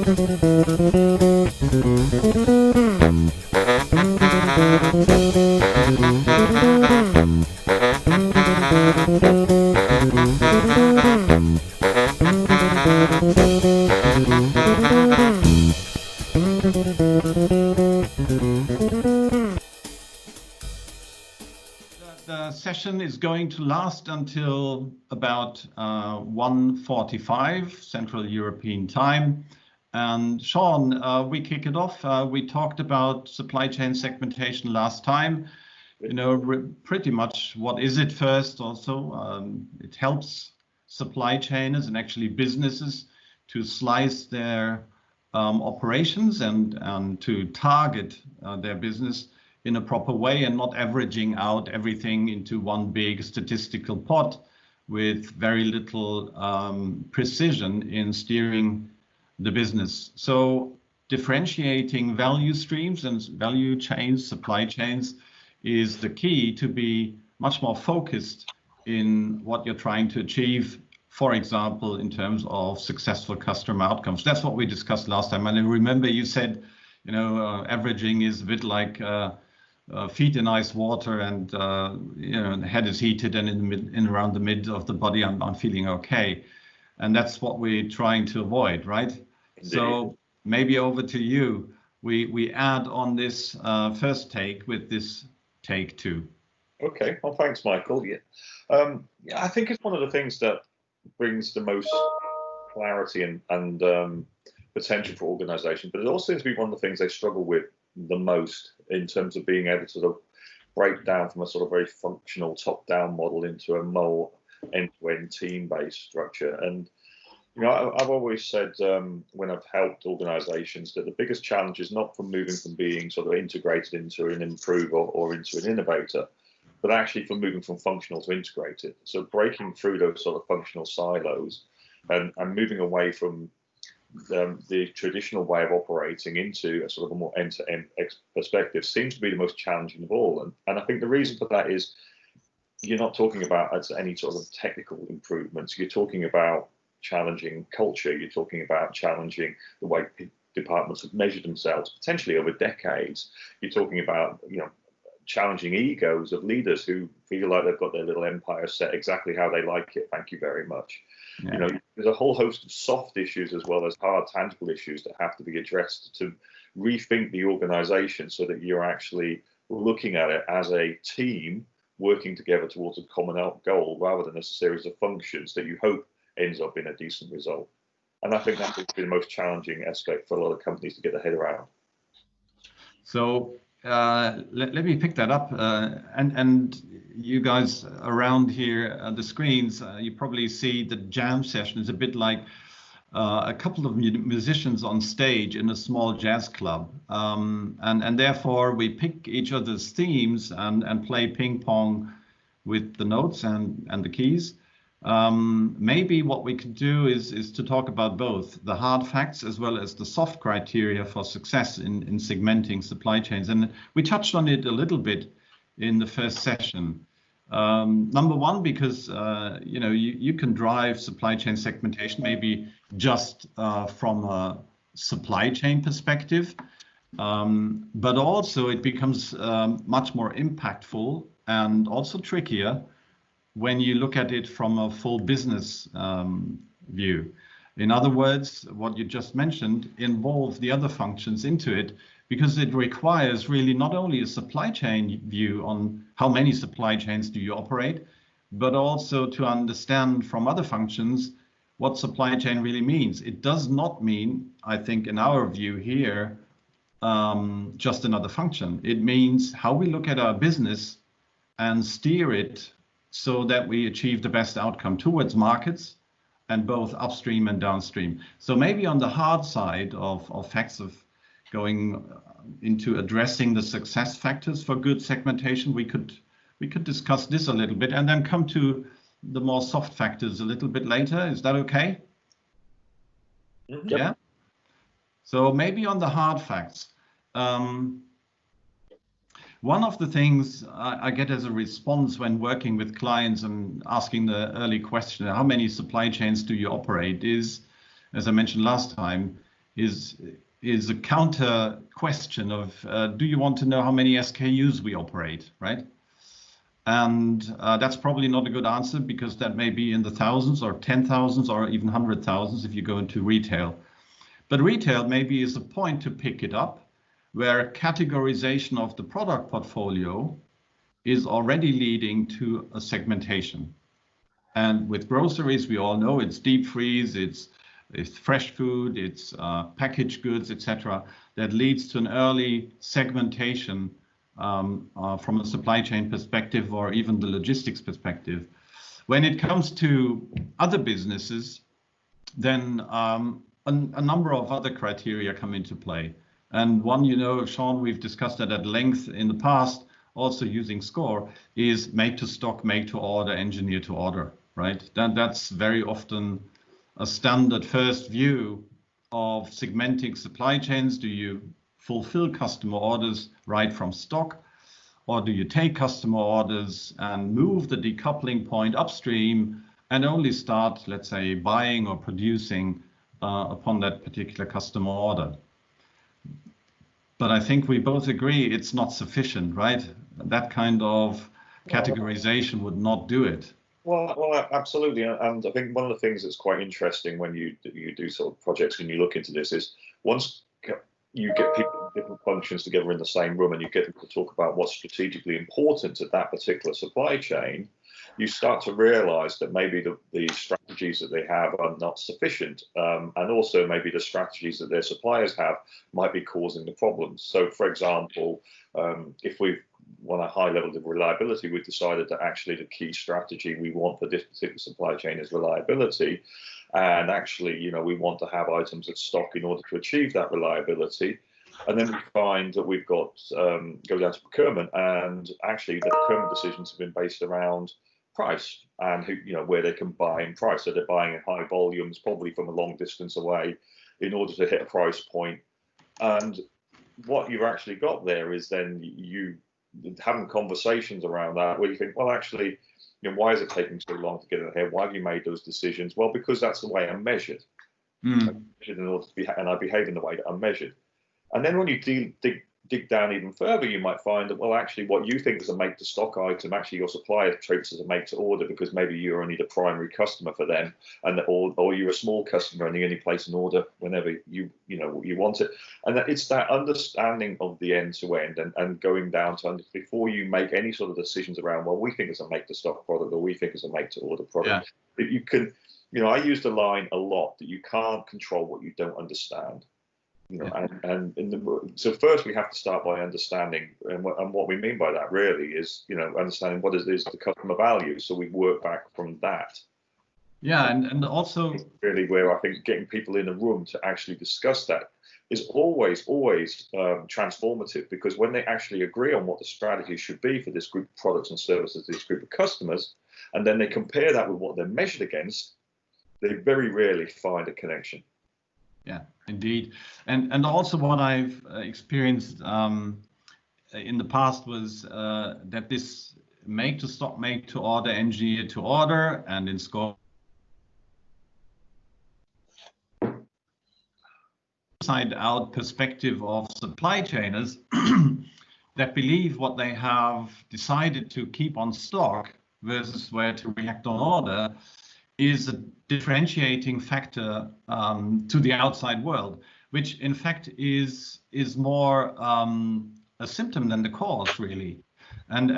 The session is going to last until about 1:45 Central European Time. And Sean, we kick it off. We talked about supply chain segmentation last time. You know, pretty much what is it first also. It helps supply chainers and actually businesses to slice their operations and to target their business in a proper way and not averaging out everything into one big statistical pot with very little precision in steering the business. So differentiating value streams and value chains, supply chains, is the key to be much more focused in what you're trying to achieve, for example, in terms of successful customer outcomes. That's what we discussed last time. And I remember you said, you know, averaging is a bit like feet in ice water, and you know, the head is heated, and in around the mid of the body, I'm feeling okay. And that's what we're trying to avoid, right? Indeed. So maybe over to you. We add on this first take with this take two. Okay, well, thanks, Michael. Yeah, I think it's one of the things that brings the most clarity and potential for organisations, but it also seems to be one of the things they struggle with the most in terms of being able to sort of break down from a sort of very functional top-down model into a more end-to-end team-based structure. And you know, I've always said when I've helped organisations that the biggest challenge is not from moving from being sort of integrated into an improver or into an innovator, but actually from moving from functional to integrated. So breaking through those sort of functional silos and moving away from the traditional way of operating into a sort of a more end-to-end perspective seems to be the most challenging of all. And I think the reason for that is you're not talking about any sort of technical improvements. You're talking about challenging culture. You're talking about challenging the way departments have measured themselves, potentially over decades. You're talking about, you know, challenging egos of leaders who feel like they've got their little empire set exactly how they like it. Thank you very much. Yeah. You know, there's a whole host of soft issues as well as hard, tangible issues that have to be addressed to rethink the organization so that you're actually looking at it as a team working together towards a common goal rather than a series of functions that you hope ends up in a decent result. And I think that would be the most challenging aspect for a lot of companies to get their head around. So let me pick that up. And you guys around here at the screens, you probably see the jam session is a bit like a couple of musicians on stage in a small jazz club. And therefore we pick each other's themes and play ping pong with the notes and the keys. Maybe what we could do is to talk about both the hard facts as well as the soft criteria for success in segmenting supply chains. And we touched on it a little bit in the first session. Number one, because you know, you can drive supply chain segmentation maybe just from a supply chain perspective, but also it becomes much more impactful and also trickier when you look at it from a full business view. In other words, what you just mentioned involve the other functions into it, because it requires really not only a supply chain view on how many supply chains do you operate, but also to understand from other functions what supply chain really means. It does not mean, I think in our view here, just another function. It means how we look at our business and steer it so that we achieve the best outcome towards markets and both upstream and downstream. So maybe on the hard side of facts of going into addressing the success factors for good segmentation, we could discuss this a little bit and then come to the more soft factors a little bit later. Is that okay? Mm-hmm. Yeah. So maybe on the hard facts. One of the things I get as a response when working with clients and asking the early question, how many supply chains do you operate, is, as I mentioned last time, is is a counter question of do you want to know how many SKUs we operate, right? And that's probably not a good answer because that may be in the thousands or 10,000s or even 100,000s if you go into retail. But retail maybe is a point to pick it up where categorization of the product portfolio is already leading to a segmentation. And with groceries, we all know it's deep freeze, it's fresh food, it's packaged goods, etc. That leads to an early segmentation from a supply chain perspective or even the logistics perspective. When it comes to other businesses, then a number of other criteria come into play. And one, you know, Sean, we've discussed that at length in the past, also using SCORE, is make to stock, make to order, engineer to order, right? That's very often a standard first view of segmenting supply chains. Do you fulfill customer orders right from stock? Or do you take customer orders and move the decoupling point upstream and only start, let's say, buying or producing upon that particular customer order? But I think we both agree it's not sufficient, right? That kind of categorization would not do it. Well, absolutely, and I think one of the things that's quite interesting when you do sort of projects and you look into this is once you get people in different functions together in the same room and you get them to talk about what's strategically important to that particular supply chain, you start to realize that maybe the strategies that they have are not sufficient, and also maybe the strategies that their suppliers have might be causing the problems. So, for example, if we want a high level of reliability, we've decided that actually the key strategy we want for this particular supply chain is reliability. And actually, you know, we want to have items at stock in order to achieve that reliability. And then we find that we've got go down to procurement, and actually the procurement decisions have been based around price and who, you know, where they can buy in price. So they're buying in high volumes, probably from a long distance away, in order to hit a price point. And what you've actually got there is then you having conversations around that where you think, well, actually, you know, why is it taking so long to get in here? Why have you made those decisions? Well, because that's the way I'm measured. I'm measured in order to be, and I behave in the way that I'm measured. And then when you dig down even further, you might find that, well, actually, what you think is a make to stock item, actually your supplier treats as a make to order because maybe you're only the primary customer for them, and or you're a small customer and you only place an order whenever you want it. And that it's that understanding of the end to end and going down to before you make any sort of decisions around, well, we think it's a make to stock product or we think it's a make to order product. Yeah. That you can, you know, I use the line a lot that you can't control what you don't understand. You know, so first we have to start by understanding, and what we mean by that really is, you know, understanding what is the customer value. So we work back from that. Yeah, and also really where I think getting people in a room to actually discuss that is always transformative, because when they actually agree on what the strategy should be for this group of products and services, this group of customers, and then they compare that with what they're measured against, they very rarely find a connection. Yeah, indeed. And also what I've experienced in the past was that this make to stock, make to order, engineer to order, and in SCORE inside out perspective of supply chainers that believe what they have decided to keep on stock versus where to react on order is a differentiating factor to the outside world, which in fact is more a symptom than the cause, really. And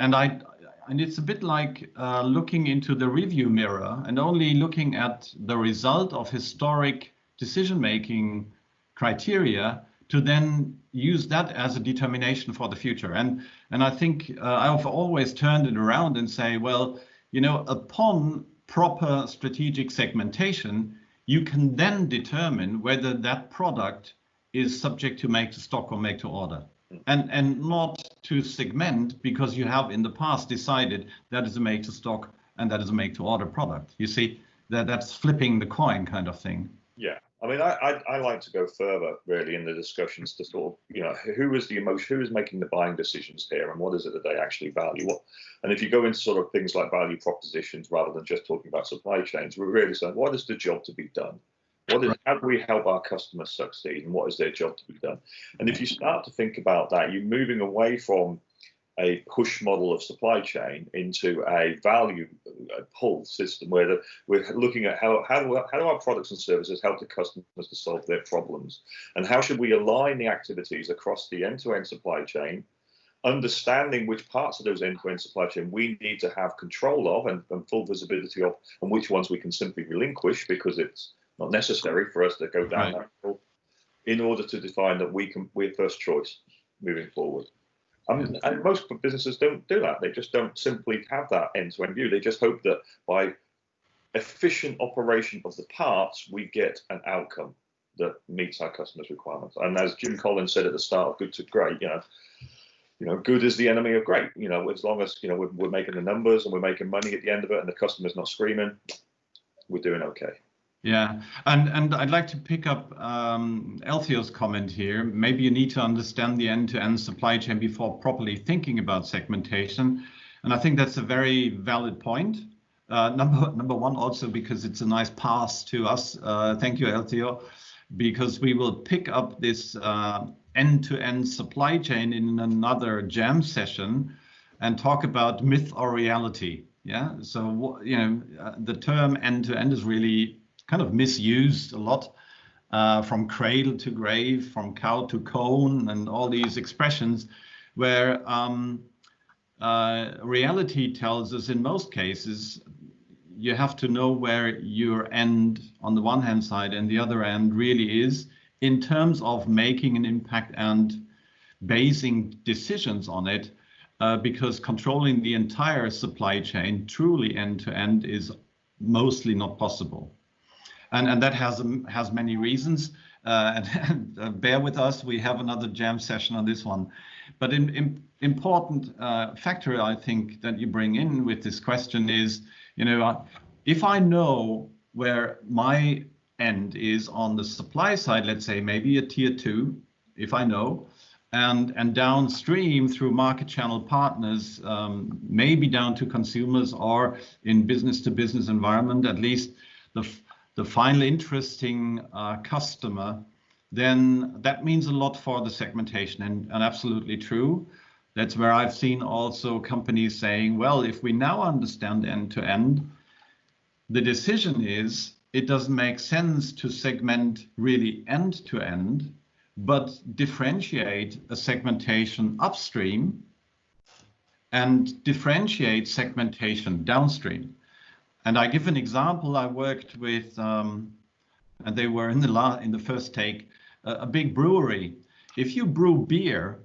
it's a bit like looking into the review mirror and only looking at the result of historic decision-making criteria to then use that as a determination for the future. And I think I've always turned it around and say, well, you know, upon proper strategic segmentation, you can then determine whether that product is subject to make to stock or make to order, and not to segment because you have in the past decided that is a make to stock and that is a make to order product. You see, that's flipping the coin kind of thing. Yeah. I mean, I like to go further really in the discussions to sort of, you know, who is making the buying decisions here, and what is it that they actually value? And if you go into sort of things like value propositions rather than just talking about supply chains, we're really saying, what is the job to be done? How do we help our customers succeed, and what is their job to be done? And if you start to think about that, you're moving away from a push model of supply chain into a value pull system where we're looking at how do our products and services help the customers to solve their problems, and how should we align the activities across the end-to-end supply chain, understanding which parts of those end-to-end supply chain we need to have control of and full visibility of, and which ones we can simply relinquish because it's not necessary for us to go down that road, in order to define that we're first choice moving forward. And most businesses don't do that. They just don't simply have that end-to-end view. They just hope that by efficient operation of the parts, we get an outcome that meets our customers' requirements. And as Jim Collins said at the start of Good to Great, good is the enemy of great. As long as we're making the numbers and we're making money at the end of it, and the customer's not screaming, we're doing okay. Yeah, and I'd like to pick up Elthio's comment here. Maybe you need to understand the end-to-end supply chain before properly thinking about segmentation. And I think that's a very valid point. Number one, also because it's a nice pass to us. Thank you, Elthio, because we will pick up this end-to-end supply chain in another jam session and talk about myth or reality. Yeah, so the term end-to-end is really kind of misused a lot, from cradle to grave, from cow to cone, and all these expressions, where reality tells us in most cases you have to know where your end on the one hand side and the other end really is in terms of making an impact and basing decisions on it, because controlling the entire supply chain truly end to end is mostly not possible. And that has many reasons, and bear with us, we have another jam session on this one. But an important factor I think that you bring in with this question is, if I know where my end is on the supply side, let's say maybe a tier 2, if I know, and downstream through market channel partners, maybe down to consumers, or in business to business environment, at least the final interesting customer, then that means a lot for the segmentation, and absolutely true. That's where I've seen also companies saying, well, if we now understand end to end, the decision is it doesn't make sense to segment really end to end, but differentiate a segmentation upstream and differentiate segmentation downstream. And I give an example. I worked with, and they were in the first take, a big brewery. If you brew beer,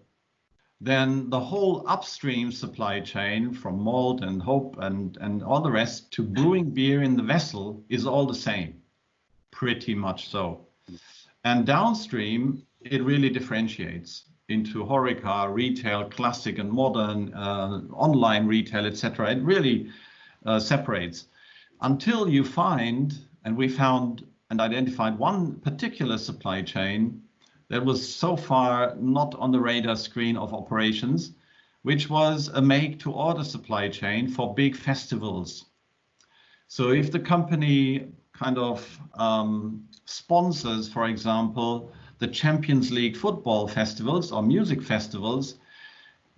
then the whole upstream supply chain from malt and hop and all the rest to brewing beer in the vessel is all the same, pretty much so. And downstream, it really differentiates into HoReCa, retail, classic and modern, online retail, etc. It really separates. Until you find, and we found and identified one particular supply chain that was so far not on the radar screen of operations, which was a make-to-order supply chain for big festivals. So if the company kind of sponsors, for example, the Champions League football festivals or music festivals,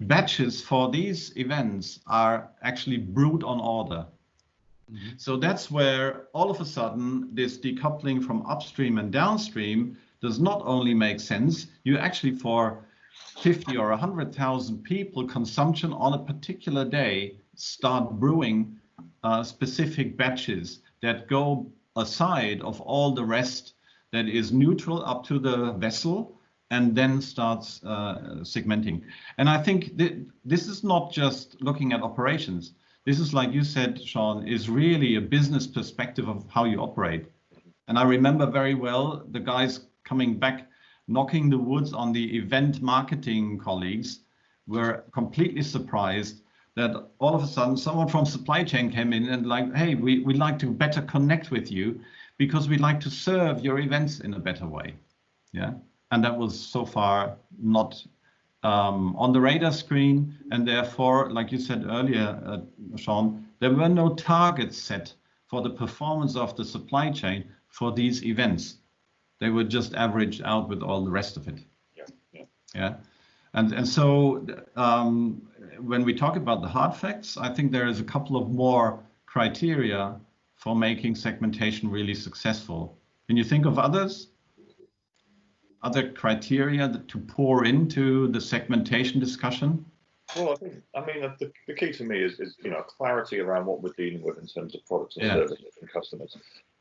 batches for these events are actually brewed on order. So that's where all of a sudden this decoupling from upstream and downstream does not only make sense, you actually for 50 or 100,000 people consumption on a particular day start brewing specific batches that go aside of all the rest that is neutral up to the vessel, and then starts segmenting. And I think this is not just looking at operations. This is, like you said, Sean, is really a business perspective of how you operate. And I remember very well the guys coming back, knocking the woods on the event marketing colleagues, were completely surprised that all of a sudden someone from supply chain came in and like, hey, we'd like to better connect with you because we'd like to serve your events in a better way. Yeah, and that was so far not on the radar screen, and therefore, like you said earlier, Sean, there were no targets set for the performance of the supply chain for these events. They were just averaged out with all the rest of it. Yeah. And so when we talk about the hard facts, I think there is a couple of more criteria for making segmentation really successful. Can you think of others? Other criteria to pour into the segmentation discussion? Well, I mean, the key to me is clarity around what we're dealing with in terms of products and services and customers.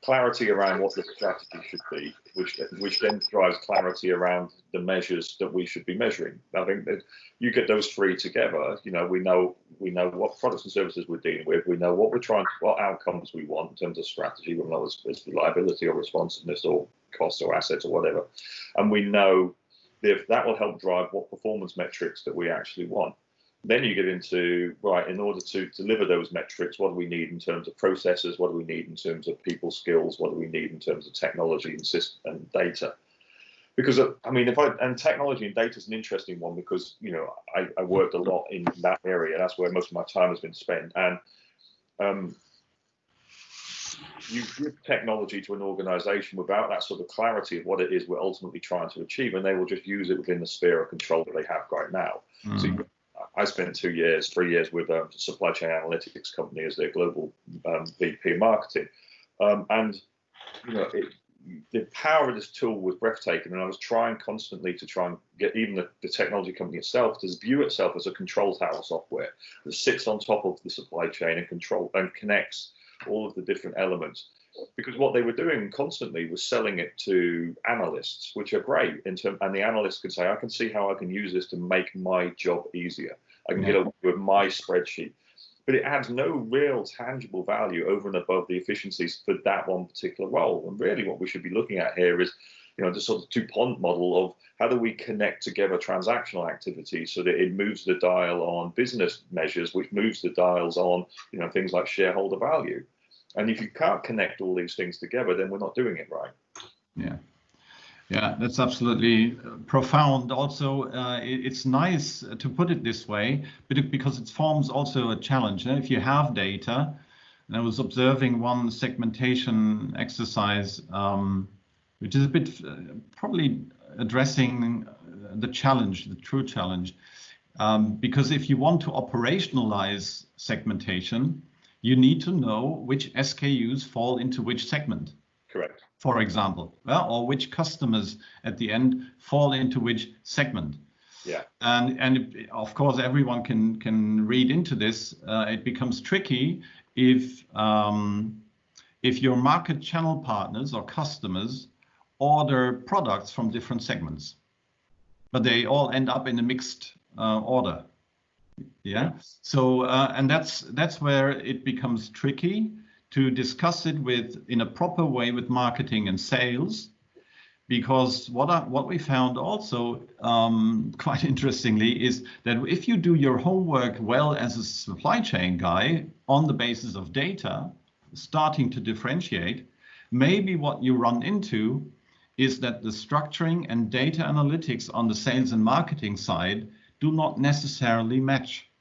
Clarity around what the strategy should be, which then drives clarity around the measures that we should be measuring. I think that you get those three together, we know what products and services we're dealing with, we know what outcomes we want in terms of strategy, whether it's reliability or responsiveness or costs or assets or whatever, and we know if that will help drive what performance metrics that we actually want. Then you get into, right, in order to deliver those metrics, what do we need in terms of processes? What do we need in terms of people skills? What do we need in terms of technology and system and data? Because, I mean, and technology and data is an interesting one because, I worked a lot in that area. That's where most of my time has been spent. And you give technology to an organization without that sort of clarity of what it is we're ultimately trying to achieve, and they will just use it within the sphere of control that they have right now. So I spent 3 years with a supply chain analytics company as their global VP marketing. And, the power of this tool was breathtaking. And I was trying constantly to try and get even the technology company itself to view itself as a control tower software that sits on top of the supply chain and connects all of the different elements. Because what they were doing constantly was selling it to analysts, which are great. And the analysts can say, I can see how I can use this to make my job easier. I can get away with my spreadsheet. But it adds no real tangible value over and above the efficiencies for that one particular role. And really what we should be looking at here is, the sort of two-pronged model of how do we connect together transactional activities so that it moves the dial on business measures, which moves the dials on, things like shareholder value. And if you can't connect all these things together, then we're not doing it right. Yeah, that's absolutely profound. Also, it's nice to put it this way, but because it forms also a challenge. If you have data, and I was observing one segmentation exercise, which is a bit probably addressing the challenge, the true challenge, because if you want to operationalize segmentation, you need to know which SKUs fall into which segment. Correct. For example, or which customers at the end fall into which segment. Yeah. And of course, everyone can read into this. It becomes tricky if your market channel partners or customers order products from different segments, but they all end up in a mixed order. Yeah. So and that's where it becomes tricky to discuss it in a proper way with marketing and sales, because what we found also quite interestingly is that if you do your homework well as a supply chain guy on the basis of data, starting to differentiate, maybe what you run into is that the structuring and data analytics on the sales and marketing side do not necessarily match,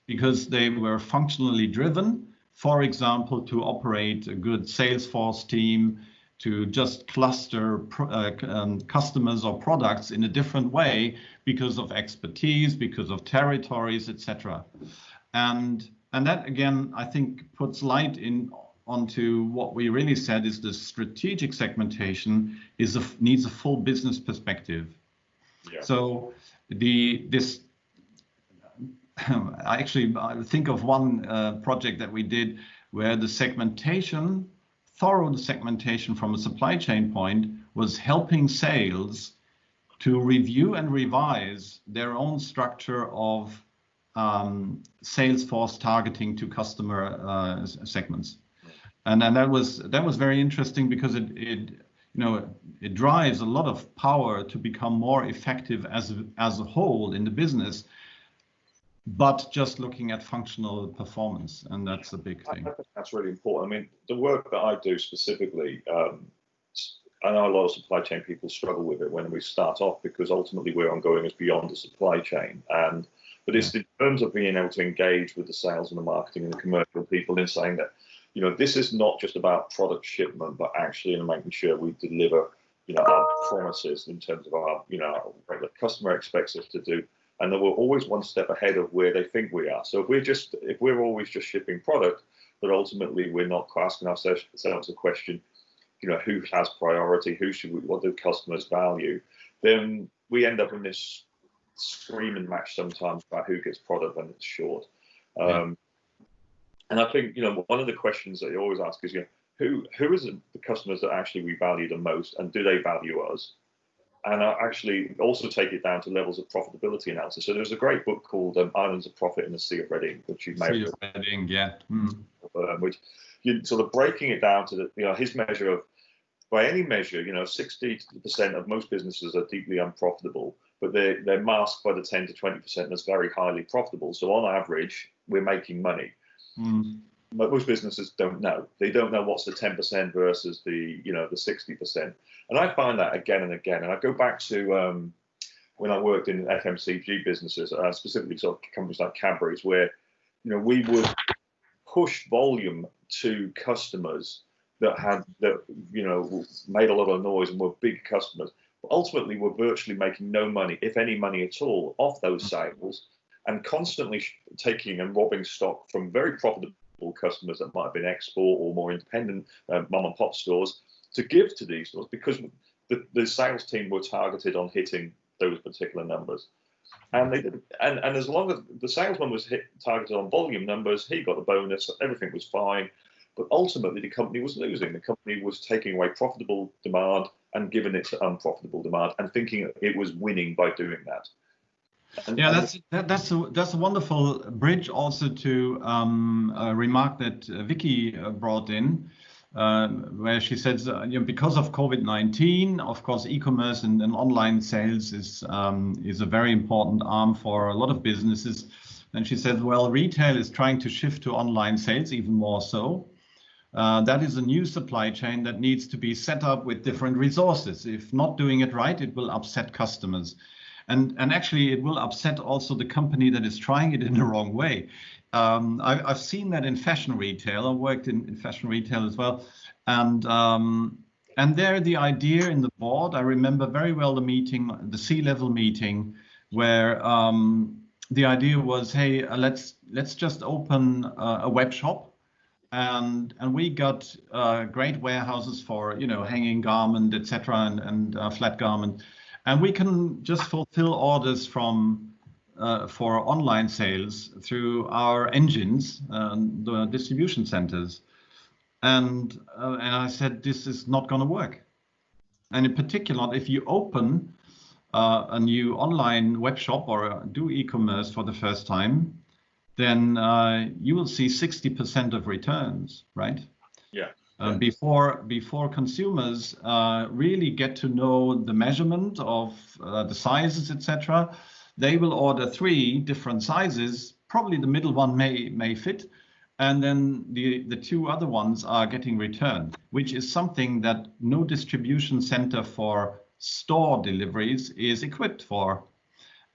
because they were functionally driven. For example, to operate a good Salesforce team, to just cluster customers or products in a different way because of expertise, because of territories, etc. And that again, I think, puts light onto what we really said is the strategic segmentation needs a full business perspective. Yeah. So I think of one project that we did where the thorough segmentation from a supply chain point was helping sales to review and revise their own structure of Salesforce targeting to customer segments. And that was very interesting because it drives a lot of power to become more effective as a whole in the business, but just looking at functional performance, and that's a big thing. That's really important. I mean, the work that I do specifically, I know a lot of supply chain people struggle with it when we start off, because ultimately we're ongoing as beyond the supply chain. But it's in terms of being able to engage with the sales and the marketing and the commercial people in saying that, this is not just about product shipment, but actually in making sure we deliver, our promises in terms of our, what the customer expects us to do, and that we're always one step ahead of where they think we are. So if we're always just shipping product, but ultimately we're not asking ourselves the question, who has priority, what do customers value, then we end up in this scream and match sometimes about who gets product when it's short. And I think, one of the questions that you always ask is, who is the customers that actually we value the most, and do they value us? And I actually also take it down to levels of profitability analysis. So there's a great book called Islands of Profit in the Sea of Red Ink, which you may have read. Yeah. Which you sort of breaking it down to his measure of, by any measure, 60% of most businesses are deeply unprofitable, but they're masked by the 10 to 20% that's very highly profitable. So on average, we're making money. But most businesses don't know. They don't know what's the 10% versus the 60%. And I find that again and again. And I go back to when I worked in FMCG businesses, specifically sort of companies like Cadbury's, where we would push volume to customers that made a lot of noise and were big customers. But ultimately, we're virtually making no money, if any money at all, off those sales, and constantly taking and robbing stock from very profitable customers that might have been export or more independent mom and pop stores to give to these stores, because the sales team were targeted on hitting those particular numbers. And they did, and as long as the salesman was targeted on volume numbers, he got the bonus, everything was fine. But ultimately, the company was losing. The company was taking away profitable demand and giving it to unprofitable demand, and thinking it was winning by doing that. That's a wonderful bridge also to a remark that Vicky brought in, where she says, because of COVID-19, of course, e-commerce and online sales is a very important arm for a lot of businesses. And she said, well, retail is trying to shift to online sales even more so. That is a new supply chain that needs to be set up with different resources. If not doing it right, it will upset customers. And actually, it will upset also the company that is trying it in the wrong way. I've seen that in fashion retail. I worked in fashion retail as well. And there, the idea in the board, I remember very well the meeting, the C-level meeting, where the idea was, hey, let's just open a web shop. And we got great warehouses for, hanging garment, etc., and flat garment. And we can just fulfill orders for online sales through our engines, the distribution centers. And I said, this is not going to work. And in particular, if you open a new online web shop or do e-commerce for the first time, then you will see 60% of returns, right? Yeah. Before consumers really get to know the measurement of the sizes, etc., they will order 3 different sizes. Probably the middle one may fit, and then the 2 other ones are getting returned, which is something that no distribution center for store deliveries is equipped for,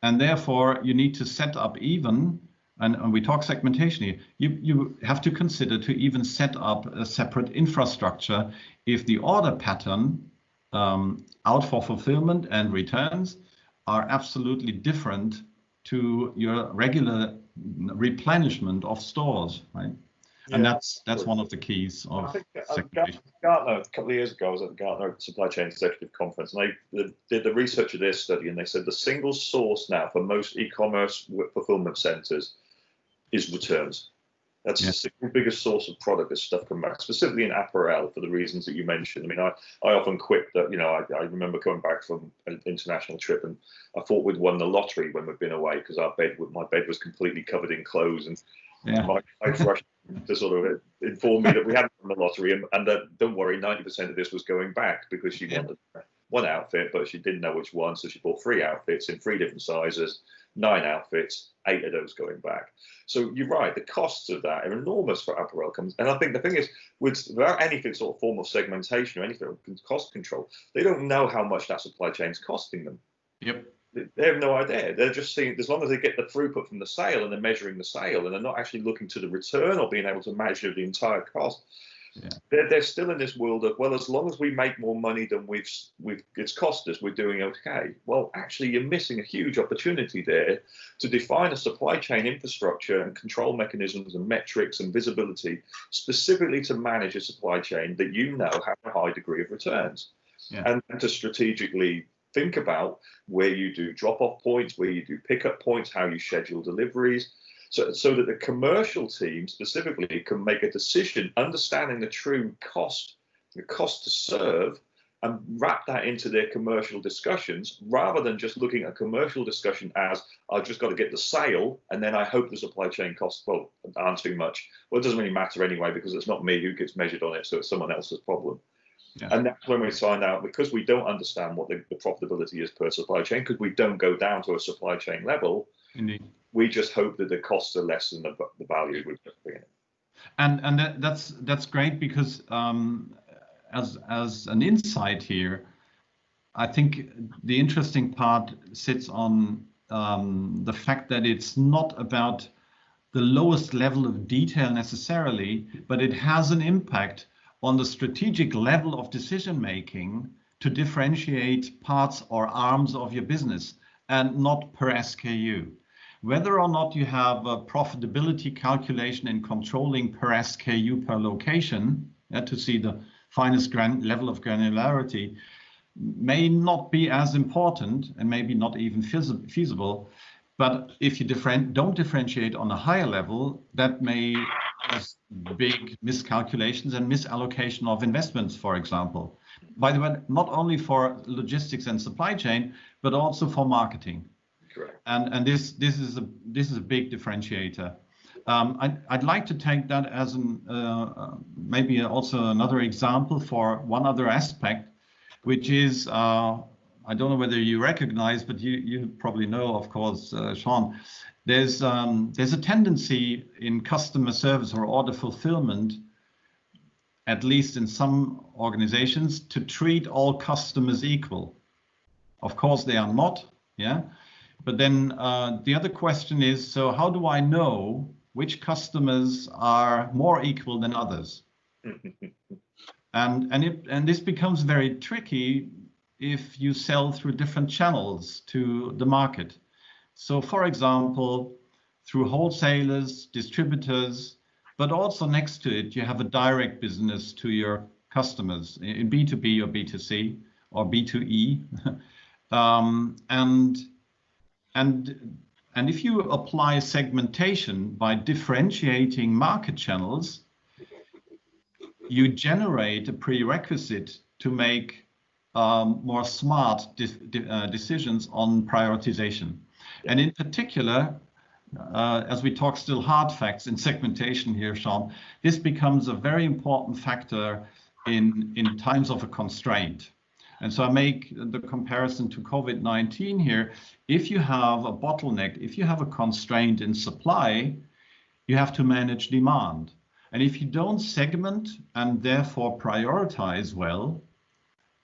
and therefore you need to set up even. And we talk segmentation here. You have to consider to even set up a separate infrastructure if the order pattern out for fulfillment and returns are absolutely different to your regular replenishment of stores, right? Yeah. And that's one of the keys of segmentation. Gartner, a couple of years ago, I was at the Gartner Supply Chain Executive Conference, and they did the research of their study, and they said the single source now for most e-commerce fulfillment centers is returns. That's the single biggest source of product as stuff come back, specifically in apparel for the reasons that you mentioned. I mean, I often quip that, I remember coming back from an international trip, and I thought we'd won the lottery when we'd been away, because my bed was completely covered in clothes, and my wife rushed to sort of inform me that we hadn't won the lottery, and that, don't worry, 90% of this was going back, because she wanted one outfit, but she didn't know which one, so she bought 3 outfits in 3 different sizes, 9 outfits, 8 of those going back. So you're right, the costs of that are enormous for apparel companies. And I think the thing is, without anything sort of form of segmentation or anything cost control, they don't know how much that supply chain is costing them. Yep. They have no idea. They're just seeing, as long as they get the throughput from the sale and they're measuring the sale and they're not actually looking to the return or being able to measure the entire cost. Yeah. They're still in this world of, well, as long as we make more money than it's cost us, we're doing okay. Well, actually, you're missing a huge opportunity there to define a supply chain infrastructure and control mechanisms and metrics and visibility specifically to manage a supply chain that you know have a high degree of returns. Yeah. And to strategically think about where you do drop-off points, where you do pickup points, how you schedule deliveries, so that the commercial team specifically can make a decision, understanding the true cost, the cost to serve, and wrap that into their commercial discussions, rather than just looking at a commercial discussion as, I've just got to get the sale, and then I hope the supply chain costs, well, aren't too much. Well, it doesn't really matter anyway, because it's not me who gets measured on it, so it's someone else's problem. Yeah. And that's when we find out, because we don't understand what the profitability is per supply chain, because we don't go down to a supply chain level. Indeed. We just hope that the costs are less than the value we're putting in. And that's great, because as an insight here, I think the interesting part sits on the fact that it's not about the lowest level of detail necessarily, but it has an impact on the strategic level of decision making to differentiate parts or arms of your business, and not per SKU. Whether or not you have a profitability calculation in controlling per SKU per location, to see the finest level of granularity, may not be as important and maybe not even feasible. But if you don't differentiate on a higher level, that may cause big miscalculations and misallocation of investments, for example. By the way, not only for logistics and supply chain, but also for marketing. Correct. And this is a big differentiator. I'd like to take that as maybe also another example for one other aspect, which is I don't know whether you recognize, but you probably know, of course, Sean. There's a tendency in customer service or order fulfillment, at least in some organizations, to treat all customers equal. Of course, they are not. Yeah. But then the other question is, so how do I know which customers are more equal than others? and this becomes very tricky if you sell through different channels to the market. So, for example, through wholesalers, distributors, but also next to it, you have a direct business to your customers in B2B or B2C or B2E. And if you apply segmentation by differentiating market channels, you generate a prerequisite to make more smart decisions on prioritization. And in particular, as we talk still hard facts in segmentation here, Sean, this becomes a very important factor in times of a constraint. And so I make the comparison to COVID-19 here. If you have a bottleneck, if you have a constraint in supply, you have to manage demand. And if you don't segment and therefore prioritize well,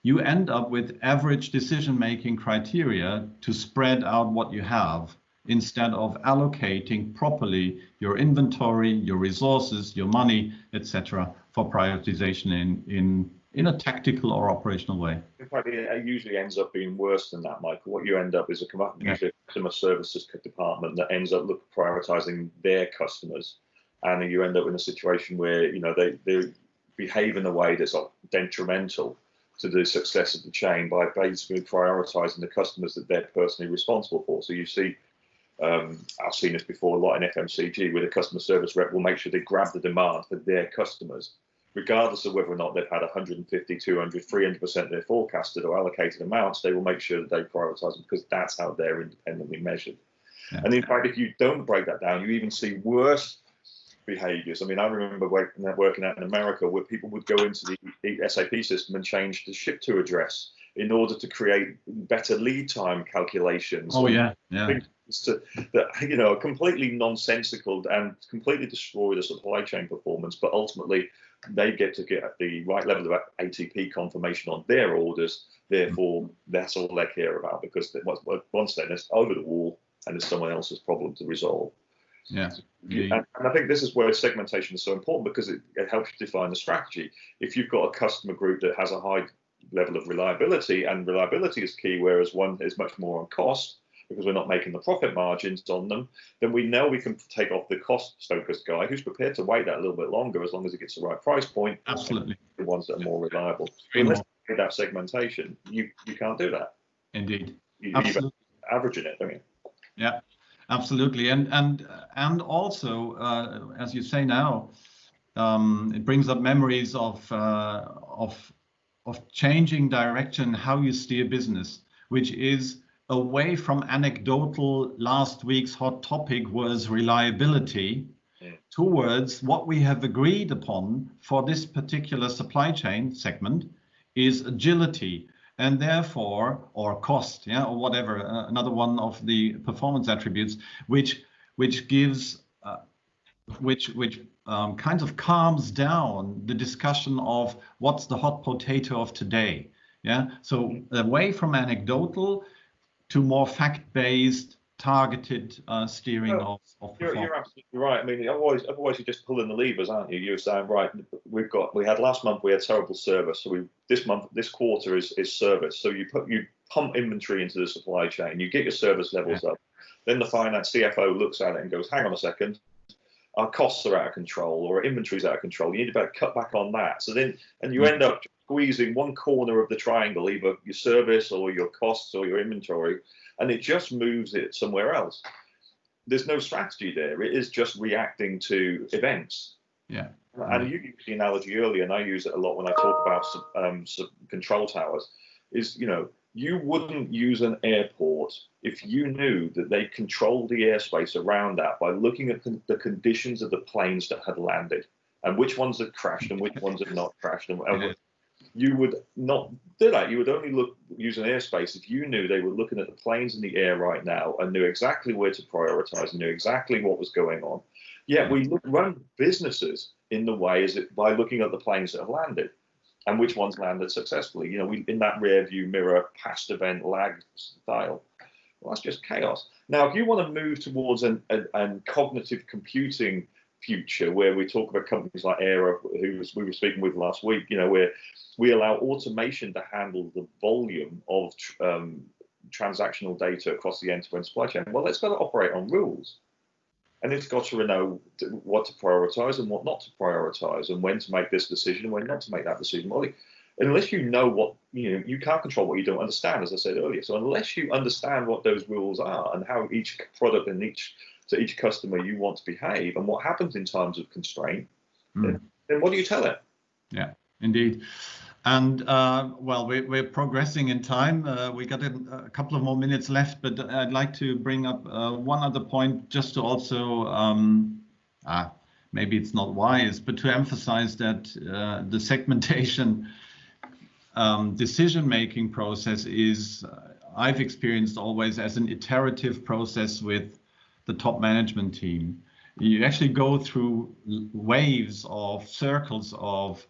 you end up with average decision-making criteria to spread out what you have, instead of allocating properly your inventory, your resources, your money, etc., for prioritization in a tactical or operational way. In fact, it usually ends up being worse than that, Michael. What you end up is usually a customer services department that ends up prioritizing their customers, and you end up in a situation where they behave in a way that's detrimental to the success of the chain by basically prioritizing the customers that they're personally responsible for. So you see, I've seen this before a lot in FMCG, where the customer service rep will make sure they grab the demand for their customers, regardless of whether or not they've had 150, 200, 300% of their forecasted or allocated amounts. They will make sure that they prioritize them, because that's how they're independently measured. Yeah. And in fact, if you don't break that down, you even see worse behaviors. I mean, I remember working out in America where people would go into the SAP system and change the ship to address in order to create better lead time calculations. Oh, yeah. That completely nonsensical and completely destroy the supply chain performance, but ultimately they get to get the right level of ATP confirmation on their orders. Therefore, that's all they care about, because once then it's over the wall and it's someone else's problem to resolve. Yeah. And I think this is where segmentation is so important, because it helps you define the strategy. If you've got a customer group that has a high level of reliability, and reliability is key, whereas one is much more on cost, because we're not making the profit margins on them, then we know we can take off the cost-focused guy who's prepared to wait that a little bit longer, as long as he gets the right price point. Absolutely. The ones that are more reliable. Unless you do that segmentation, you can't do that. Indeed. You're averaging it, don't you? Yeah, absolutely. And also, as you say now, it brings up memories of changing direction, how you steer business, which is away from anecdotal. Last week's hot topic was reliability, towards what we have agreed upon for this particular supply chain segment is agility, and therefore, or cost, or whatever, another one of the performance attributes, which gives kind of calms down the discussion of what's the hot potato of today. So away from anecdotal to more fact-based, targeted steering of performance. You're absolutely right. I mean, otherwise you're just pulling the levers, aren't you? You're saying, right, last month we had terrible service, so this quarter is service. So you pump inventory into the supply chain, you get your service levels up. Then the finance CFO looks at it and goes, hang on a second, our costs are out of control, or our inventory's out of control. You need to better cut back on that. So then, and you end up squeezing one corner of the triangle, either your service or your costs or your inventory, and it just moves it somewhere else. There's no strategy there. It is just reacting to events. Yeah. And you used the analogy earlier, and I use it a lot when I talk about control towers, is, you wouldn't use an airport if you knew that they controlled the airspace around that by looking at the conditions of the planes that had landed and which ones had crashed and which ones had not crashed. And you would not do that. You would only use an airspace if you knew they were looking at the planes in the air right now and knew exactly where to prioritize and knew exactly what was going on. Yet we run businesses in the way by looking at the planes that have landed and which ones landed successfully. We in that rear view mirror, past event lag style. Well, that's just chaos. Now, if you want to move towards an cognitive computing future, where we talk about companies like Era, who we were speaking with last week, where we allow automation to handle the volume of transactional data across the end-to-end supply chain. Well, it's got to operate on rules. And it's got to know what to prioritize and what not to prioritize, and when to make this decision and when not to make that decision. Well, unless you know what, you can't control what you don't understand, as I said earlier. So unless you understand what those rules are and how each product and to each customer you want to behave and what happens in times of constraint, then what do you tell it? Yeah, indeed. And we're progressing in time. We got a couple of more minutes left, but I'd like to bring up one other point, just to also, maybe it's not wise, but to emphasize that the segmentation decision-making process is, I've experienced always as an iterative process with the top management team. You actually go through waves of circles of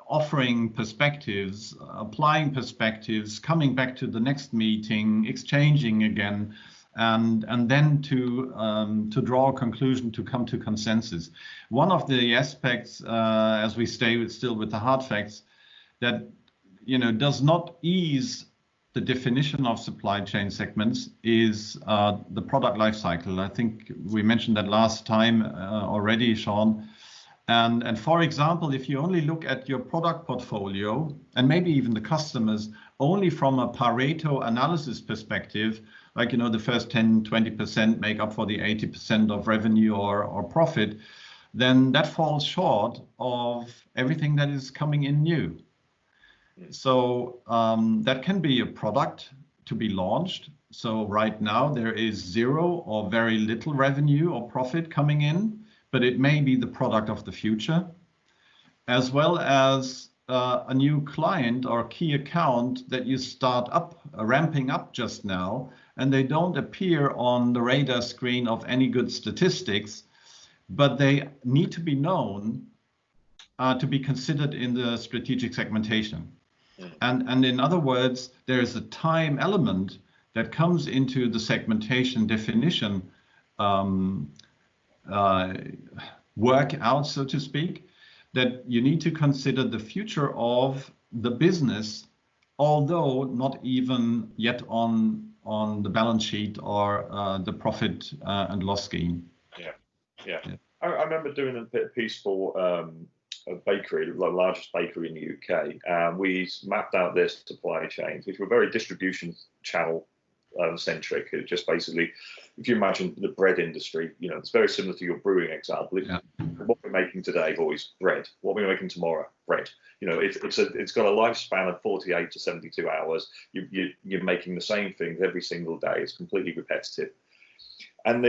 offering perspectives, applying perspectives, coming back to the next meeting, exchanging again, and then to draw a conclusion, to come to consensus. One of the aspects, as we stay still with the hard facts, that does not ease the definition of supply chain segments is the product life cycle. I think we mentioned that last time already, Sean. And for example, if you only look at your product portfolio and maybe even the customers only from a Pareto analysis perspective, like, the first 10, 20% make up for the 80% of revenue or profit, then that falls short of everything that is coming in new. So that can be a product to be launched. So right now there is zero or very little revenue or profit coming in, but it may be the product of the future, as well as a new client or key account that you start up, ramping up just now, and they don't appear on the radar screen of any good statistics, but they need to be known to be considered in the strategic segmentation. And in other words, there is a time element that comes into the segmentation definition work out, so to speak, that you need to consider the future of the business, although not even yet on the balance sheet or the profit and loss scheme. Yeah. I remember doing a piece for a bakery, the largest bakery in the UK. We mapped out their supply chains, which were very distribution channel centric. It just basically, if you imagine the bread industry, it's very similar to your brewing example. What we're making today, boys, bread. What we're making tomorrow, bread. It's got a lifespan of 48 to 72 hours. You're making the same things every single day. It's completely repetitive. And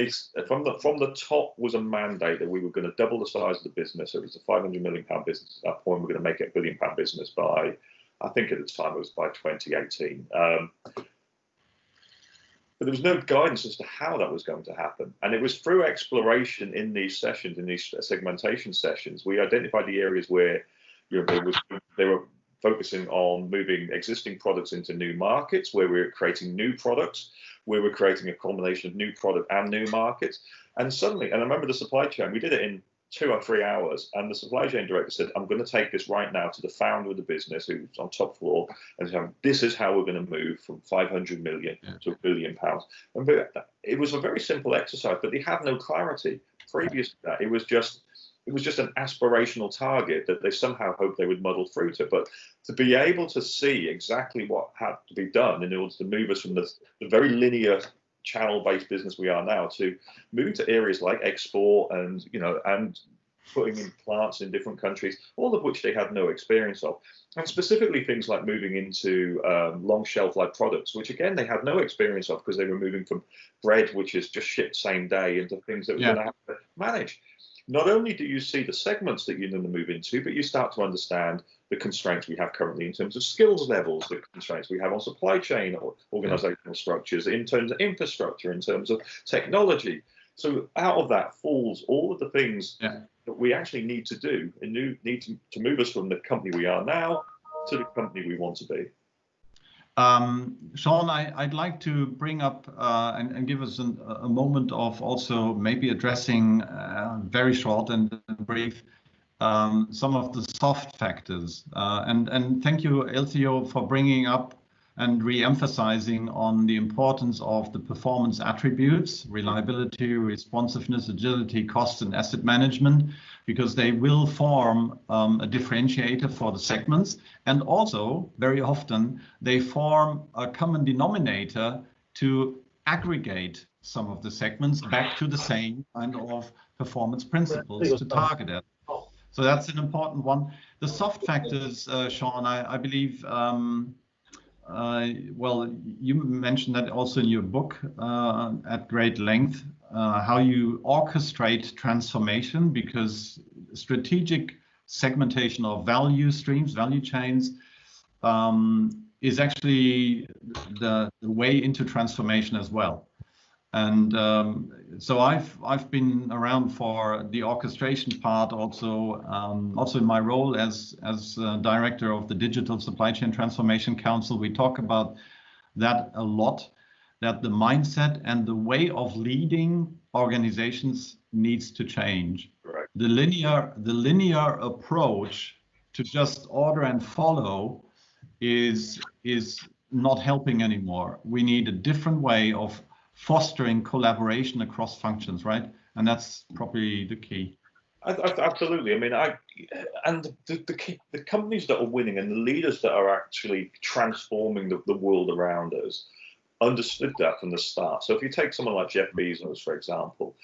from the top was a mandate that we were going to double the size of the business. It was a £500 million business at that point. We're going to make it a £1 billion business by, I think at the time it was by 2018. But there was no guidance as to how that was going to happen. And it was through exploration in these sessions, in these segmentation sessions, we identified the areas where they were focusing on moving existing products into new markets, where we're creating new products, where we're creating a combination of new product and new markets. And suddenly, and I remember the supply chain, we did it in 2 or 3 hours, and the supply chain director said, I'm going to take this right now to the founder of the business who's on top floor and say, this is how we're going to move from 500 million to £1 billion. And it was a very simple exercise, but they had no clarity. Previous to that, it was just an aspirational target that they somehow hoped they would muddle through to. But to be able to see exactly what had to be done in order to move us from the very linear channel-based business we are now to moving to areas like export and putting in plants in different countries, all of which they had no experience of, and specifically things like moving into long shelf life products, which again they had no experience of because they were moving from bread, which is just shipped same day, into things that we're going to have to manage. Not only do you see the segments that you're going to move into, but you start to understand the constraints we have currently in terms of skills levels, the constraints we have on supply chain or organizational structures, in terms of infrastructure, in terms of technology. So out of that falls all of the things that we actually need to do and need to move us from the company we are now to the company we want to be. Sean, I'd like to bring up and give us a moment of also maybe addressing very short and brief some of the soft factors. And thank you, Elthio, for bringing up and re-emphasizing on the importance of the performance attributes, reliability, responsiveness, agility, cost, and asset management, because they will form a differentiator for the segments. And also, very often, they form a common denominator to aggregate some of the segments back to the same kind of performance principles to target it. So that's an important one. The soft factors, Sean, I believe, well, you mentioned that also in your book at great length, how you orchestrate transformation, because strategic segmentation of value streams, value chains, is actually the way into transformation as well. And so I've been around for the orchestration part also, also in my role as director of the Digital Supply Chain Transformation Council. We talk about that a lot, that the mindset and the way of leading organizations needs to change. Right. The linear approach to just order and follow is not helping anymore. We need a different way of fostering collaboration across functions, right? And that's probably the key. Absolutely. I mean, the companies that are winning and the leaders that are actually transforming the world around us understood that from the start. So if you take someone like Jeff Bezos, for example,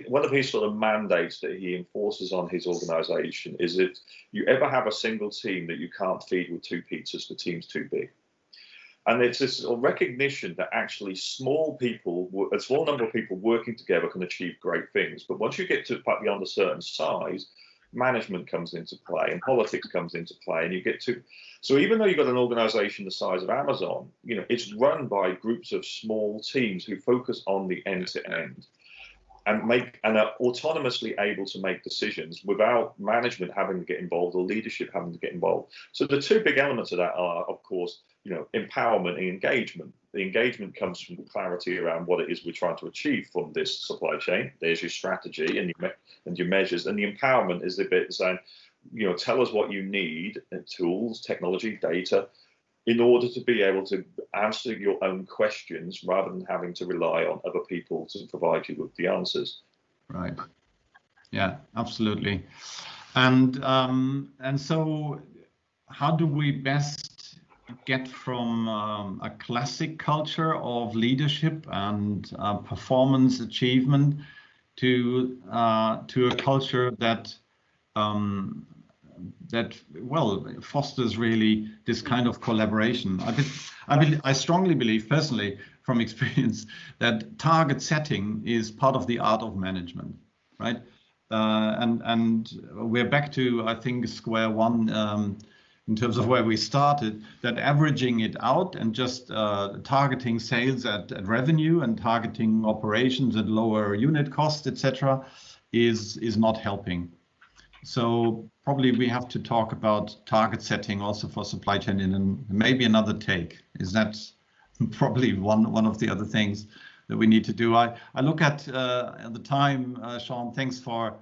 one of his sort of mandates that he enforces on his organization is if you ever have a single team that you can't feed with 2 pizzas, the team's too big. And it's this recognition that actually a small number of people working together can achieve great things. But once you get to beyond a certain size, management comes into play and politics comes into play, and you get to. So even though you've got an organization the size of Amazon, it's run by groups of small teams who focus on the end to end. are autonomously able to make decisions without management having to get involved or leadership having to get involved. So the two big elements of that are, of course, empowerment and engagement. The engagement comes from clarity around what it is we're trying to achieve from this supply chain. There's your strategy and your measures, and the empowerment is the bit saying, tell us what you need, tools, technology, data, in order to be able to answer your own questions rather than having to rely on other people to provide you with the answers. Right. Yeah, absolutely. And so how do we best get from a classic culture of leadership and performance achievement to a culture that fosters really this kind of collaboration? I strongly believe, personally, from experience, that target setting is part of the art of management, right? And we're back to, I think, square one in terms of where we started, that averaging it out and just targeting sales at revenue and targeting operations at lower unit cost, etc., is not helping. So probably we have to talk about target setting also for supply chain in maybe another take. Is that probably one of the other things that we need to do? I look at the time, Sean. Thanks for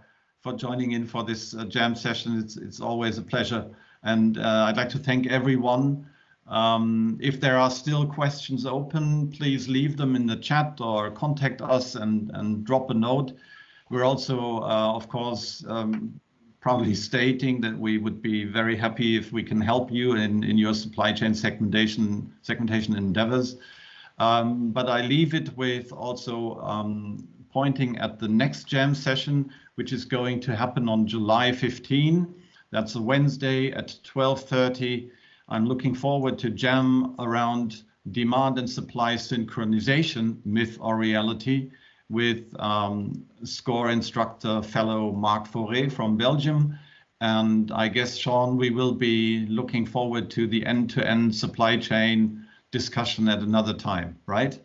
joining in for this jam session. It's always a pleasure, and I'd like to thank everyone. If there are still questions open, please leave them in the chat or contact us and drop a note. We're also, of course, proudly stating that we would be very happy if we can help you in your supply chain segmentation endeavors. But I leave it with also pointing at the next jam session, which is going to happen on July 15. That's a Wednesday at 12:30. I'm looking forward to jam around demand and supply synchronization, myth or reality, with SCORE instructor fellow Marc Fauré from Belgium. And I guess, Sean, we will be looking forward to the end-to-end supply chain discussion at another time, right?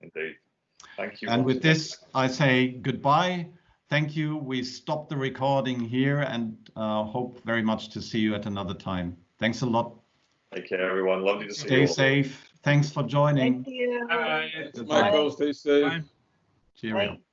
Indeed. Thank you. And with this, I say goodbye. Thank you. We stop the recording here and hope very much to see you at another time. Thanks a lot. Take care, everyone. Lovely to see you. Stay safe. Thanks for joining. Thank you. Bye. Michael, stay safe. Cheerio. Bye.